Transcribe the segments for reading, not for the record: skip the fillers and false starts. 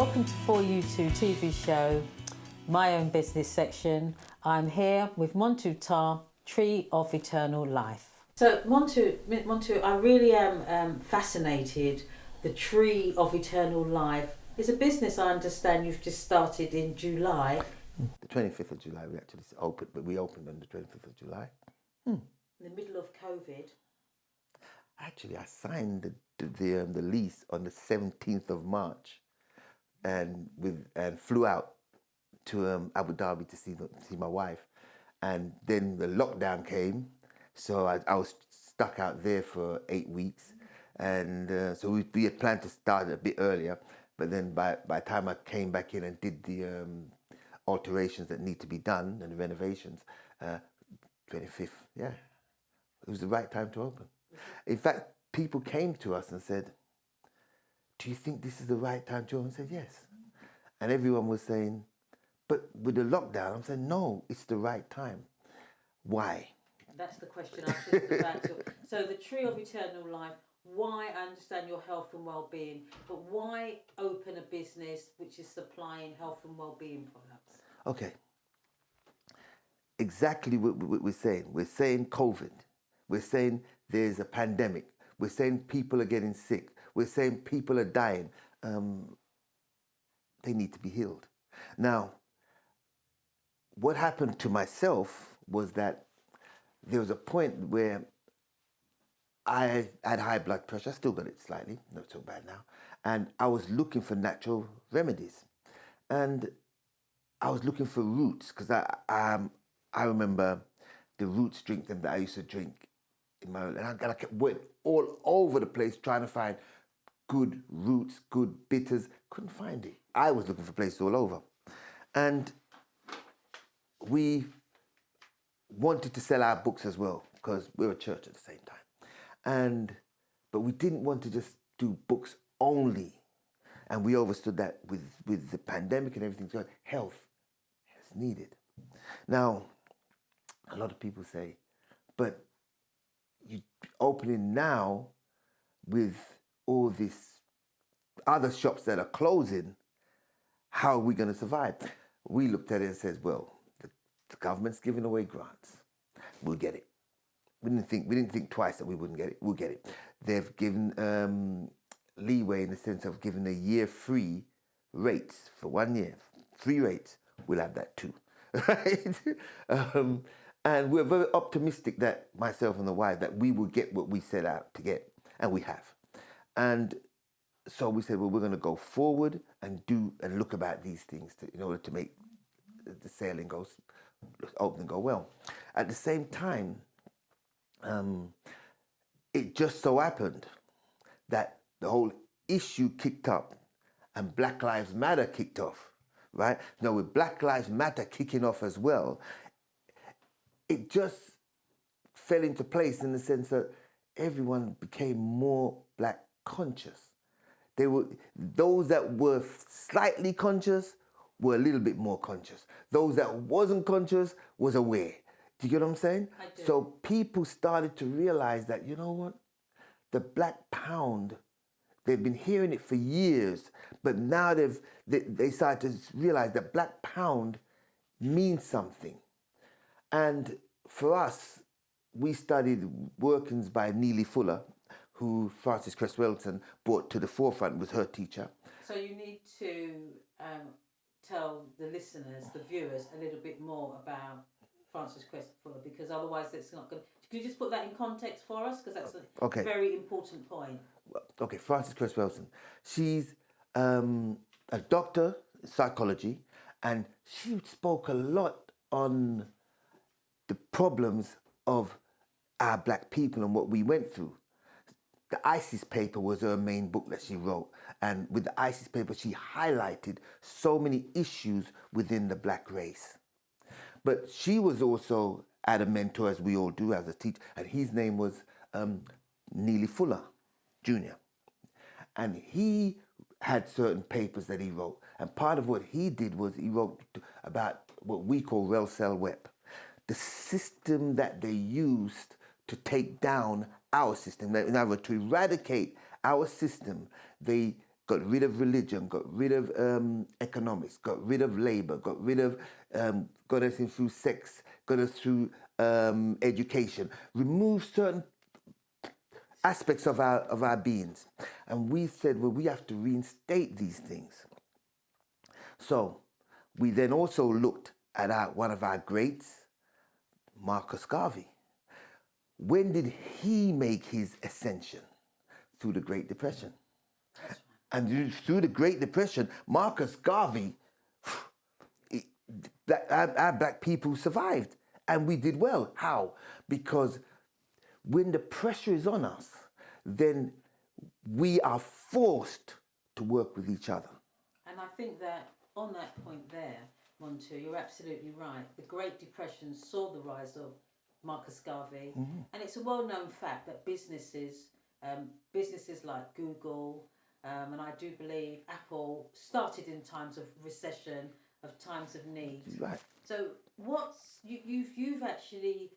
Welcome to For You Two TV show, my own business section. I'm here with Montu, Tree of Eternal Life. So Montu, I really am fascinated. The Tree of Eternal Life is a business I understand you've just started in July. The 25th of July we actually opened, but we opened on the 25th of July. In the middle of COVID. Actually, I signed the lease on the 17th of March, and flew out to Abu Dhabi to see my wife, and then the lockdown came, so I was stuck out there for 8 weeks, and so we had planned to start a bit earlier, but then by the time I came back in and did the alterations that need to be done and the renovations, 25th, yeah, it was the right time to open. In fact, people came to us and said, "Do you think this is the right time to open?" I said, "Yes." And everyone was saying, "But with the lockdown," I'm saying, "No, it's the right time." Why? That's the question I was just about to. So the Tree of Eternal Life, why? I understand your health and well-being, but why open a business which is supplying health and well-being products? Okay. Exactly what we're saying. We're saying COVID. We're saying there's a pandemic. We're saying people are getting sick. We're saying people are dying. They need to be healed. Now, what happened to myself was that there was a point where I had high blood pressure. I still got it slightly, not so bad now. And I was looking for natural remedies. And I was looking for roots, because I remember the roots drink that I used to drink in my, and I went all over the place trying to find good roots, good bitters. Couldn't find it. I was looking for places all over. And we wanted to sell our books as well, because we were a church at the same time. But we didn't want to just do books only. And we understood that with the pandemic and everything going, health is needed. Now, a lot of people say, but you opening now with all these other shops that are closing, how are we going to survive? We looked at it and said, well, the government's giving away grants. We'll get it. We didn't think twice that we wouldn't get it. We'll get it. They've given leeway in the sense of giving a year free rates for 1 year. Free rates. We'll have that too. Right? And we're very optimistic that myself and the wife, that we will get what we set out to get. And we have. And so we said, well, we're going to go forward and look about these things in order to make the sailing open and go well. At the same time, it just so happened that the whole issue kicked up and Black Lives Matter kicked off, right? Now with Black Lives Matter kicking off as well, it just fell into place in the sense that everyone became more black conscious. Those that were slightly conscious were a little bit more conscious. Those that wasn't conscious was aware. Do you get what I'm saying? I do. So people started to realize that, you know what? The black pound, they've been hearing it for years, but now they started to realize that black pound means something. And for us, we studied workings by Neely Fuller, who Frances Cress Wellington brought to the forefront, was her teacher. So you need to tell the listeners, the viewers, a little bit more about Frances Cress Fuller, because otherwise it's not going to... Can you just put that in context for us? Because that's a very important point. Okay, Frances Cress Wellington. She's a doctor in psychology, and she spoke a lot on the problems of our black people and what we went through. The ISIS paper was her main book that she wrote. And with the ISIS paper, she highlighted so many issues within the black race. But she was also had a mentor, as we all do, as a teacher, and his name was Neely Fuller, Jr. And he had certain papers that he wrote. And part of what he did was he wrote about what we call Rel Cell Web, the system that they used to take down our system. In other words, to eradicate our system, they got rid of religion, got rid of economics, got rid of labor, got rid of, got us in through sex, got us through education, remove certain aspects of our beings. And we said, well, we have to reinstate these things. So we then also looked at one of our greats, Marcus Garvey. When did he make his ascension? Through the Great Depression. And through the Great Depression, Marcus Garvey, our black people survived. And we did well. How? Because when the pressure is on us, then we are forced to work with each other. And I think that on that point there, Montu, you're absolutely right. The Great Depression saw the rise of Marcus Garvey, and it's a well-known fact that businesses like Google, and I do believe Apple, started in times of recession, of times of need. Right. So you've actually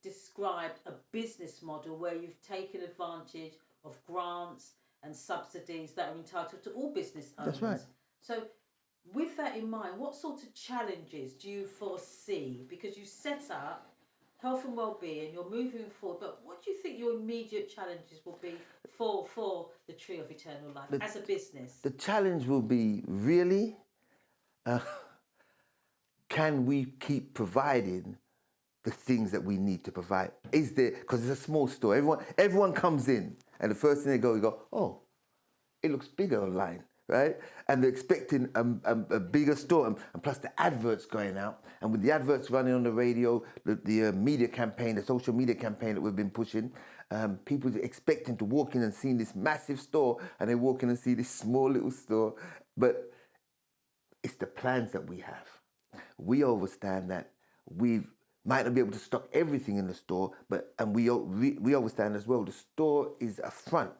described a business model where you've taken advantage of grants and subsidies that are entitled to all business owners. That's right. So with that in mind, what sort of challenges do you foresee? Because you set up health and well-being, you're moving forward, but what do you think your immediate challenges will be for the Tree of Eternal Life as a business? The challenge will be really, can we keep providing the things that we need to provide? Is there, because it's a small store, everyone comes in and the first thing they go, oh, it looks bigger online, right? And they're expecting a bigger store, and plus the adverts going out. And with the adverts running on the radio, the media campaign, the social media campaign that we've been pushing, people are expecting to walk in and see this massive store, and they walk in and see this small little store. But it's the plans that we have. We understand that we might not be able to stock everything in the store, and we understand as well the store is a front,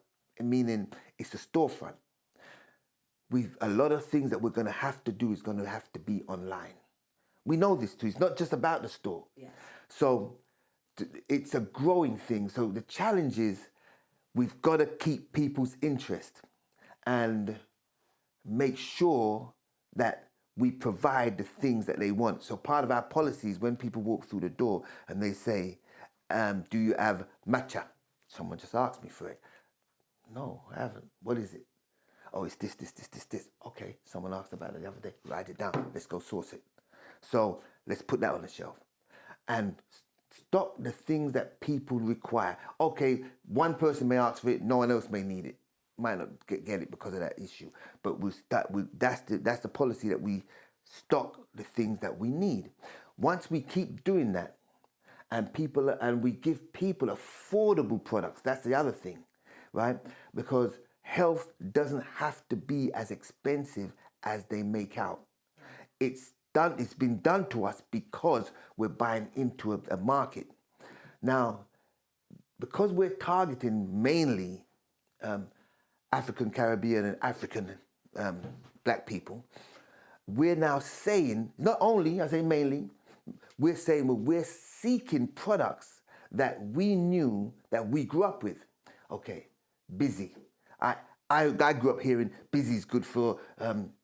meaning it's a storefront. A lot of things that we're going to have to do is going to have to be online. We know this too. It's not just about the store. Yeah. So it's a growing thing. So the challenge is we've got to keep people's interest and make sure that we provide the things that they want. So part of our policy is when people walk through the door and they say, do you have matcha? Someone just asked me for it. No, I haven't. What is it? Oh, it's this. Okay, someone asked about it the other day. Write it down. Let's go source it. So let's put that on the shelf. And stock the things that people require. Okay, one person may ask for it, no one else may need it. Might not get it because of that issue. But that's the policy, that we stock the things that we need. Once we keep doing that, and we give people affordable products, that's the other thing, right? Because health doesn't have to be as expensive as they make out. It's been done to us because we're buying into a market. Now, because we're targeting mainly African, Caribbean, and African black people, we're now saying, not only, I say mainly, we're saying, well, we're seeking products that we knew, that we grew up with. Okay, busy. I grew up hearing busy is good for,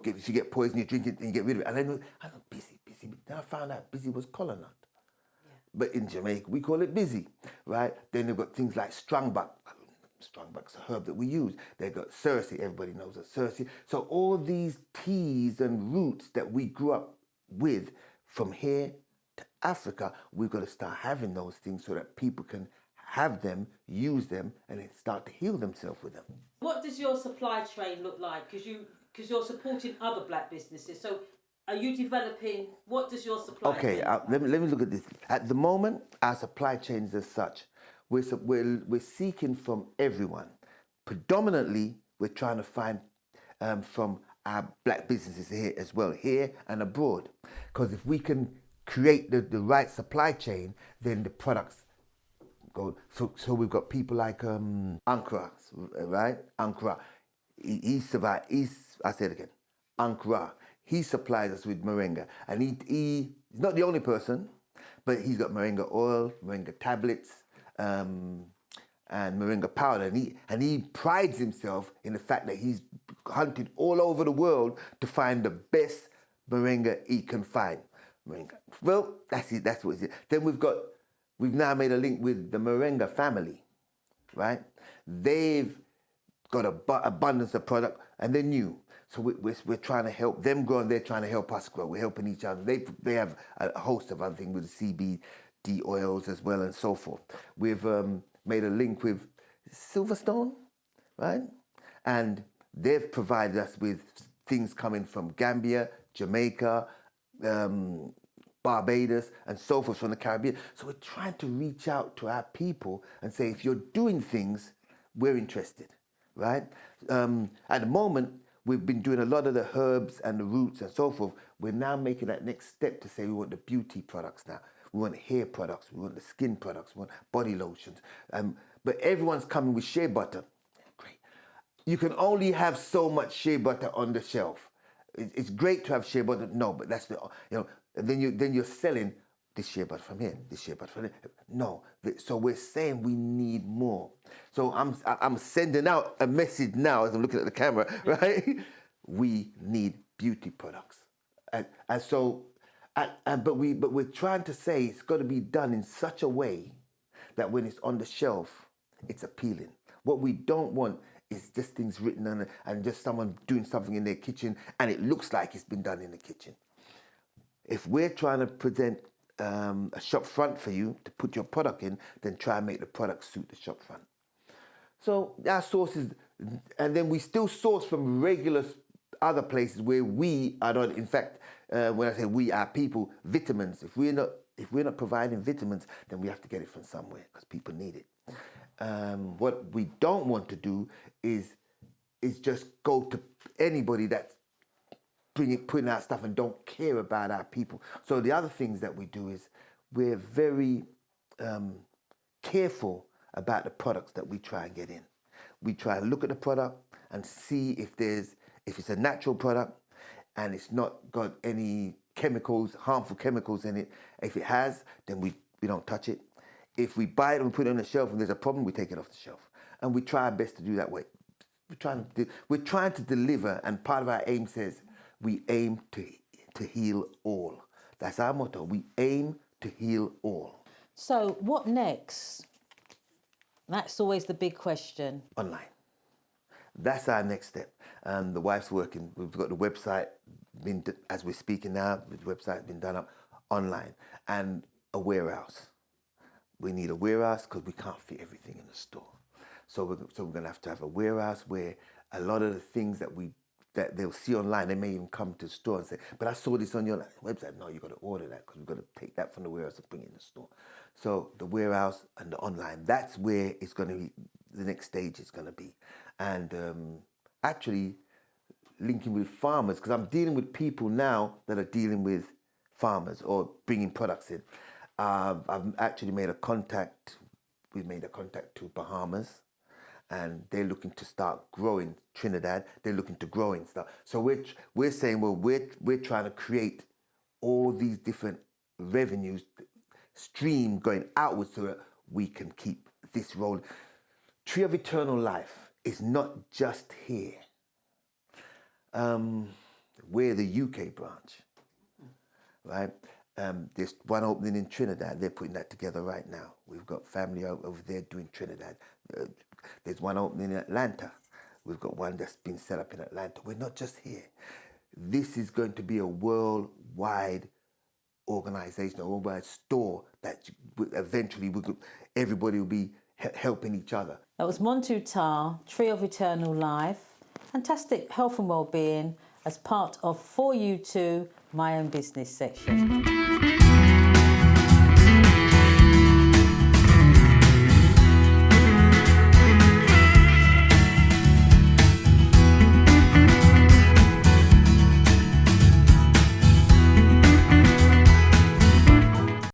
if you get poison, you drink it and you get rid of it. And I thought, busy. Then I found out busy was kola nut. Yeah. But in Jamaica, we call it busy, right? Then they've got things like strongbuck. Strongbuck's a herb that we use. They've got cerci, everybody knows that cerci. So all these teas and roots that we grew up with, from here to Africa, we've got to start having those things so that people can have them, use them, and then start to heal themselves with them. What does your supply chain look like? Because you're supporting other black businesses. So are you developing, what does your supply chain look like? let me look at this. At the moment, our supply chains as such, we're seeking from everyone. Predominantly, we're trying to find from our black businesses here as well, here and abroad. Because if we can create the right supply chain, then the products go. So we've got people like Ankara, right? Ankara. He survived. I say it again. Ankara. He supplies us with moringa, and he's not the only person, but he's got moringa oil, moringa tablets, and moringa powder, and he prides himself in the fact that he's hunted all over the world to find the best moringa he can find. Moringa. Well, that's it. That's what it is. Then we've now made a link with the moringa family, right? They've got abundance of product, and they're new. So we're trying to help them grow, and they're trying to help us grow. We're helping each other. They have a host of other things with CBD oils as well, and so forth. We've made a link with Silverstone, right? And they've provided us with things coming from Gambia, Jamaica, Barbados, and so forth from the Caribbean. So we're trying to reach out to our people and say, if you're doing things, we're interested, right? At the moment, we've been doing a lot of the herbs and the roots and so forth. We're now making that next step to say we want the beauty products now. We want hair products, we want the skin products, we want body lotions. But everyone's coming with shea butter. Great. You can only have so much shea butter on the shelf. It's great to have shea butter, no, but that's then you're selling this shea butter from here, this shea butter from there. No, so we're saying we need more. So I'm sending out a message now as I'm looking at the camera, right? We need beauty products, but we're trying to say it's got to be done in such a way that when it's on the shelf, it's appealing. What we don't want is just things written on it and just someone doing something in their kitchen and it looks like it's been done in the kitchen. If we're trying to present a shop front for you to put your product in, then try and make the product suit the shop front. So our sources, and then we still source from regular other places where we are not. In fact, when I say we, our people, vitamins. If we're not providing vitamins, then we have to get it from somewhere because people need it. What we don't want to do is just go to anybody that's putting out stuff and don't care about our people. So the other things that we do is we're very careful about the products that we try and get in. We try and look at the product and see if it's a natural product and it's not got any chemicals, harmful chemicals in it. If it has, then we don't touch it. If we buy it and we put it on the shelf and there's a problem, we take it off the shelf. And we try our best to do that way. We're trying to deliver, and part of our aim says, we aim to heal all. That's our motto. We aim to heal all. So what next? That's always the big question. Online. That's our next step. The wife's working. We've got the website, as we're speaking now, the website's been done up online. And a warehouse. We need a warehouse because we can't fit everything in the store. So we're going to have a warehouse where a lot of the things that they'll see online, they may even come to the store and say, but I saw this on your website. No, you've got to order that because we've got to take that from the warehouse and bring it in the store. So the warehouse and the online, that's where it's going to be, the next stage is going to be. And actually linking with farmers, because I'm dealing with people now that are dealing with farmers or bringing products in. I've actually made a contact. We made a contact to Bahamas, and they're looking to start growing Trinidad. They're looking to grow and stuff. So we're saying, well, we're trying to create all these different revenues stream going outwards so that we can keep this rolling. Tree of Eternal Life is not just here. We're the UK branch, right? There's one opening in Trinidad. They're putting that together right now. We've got family over there doing Trinidad. There's one opening in Atlanta. We've got one that's been set up in Atlanta. We're not just here. This is going to be a worldwide organization, a worldwide store that eventually everybody will be helping each other. That was Montu, Tree of Eternal Life. Fantastic health and well-being as part of For You Too, My Own Business section.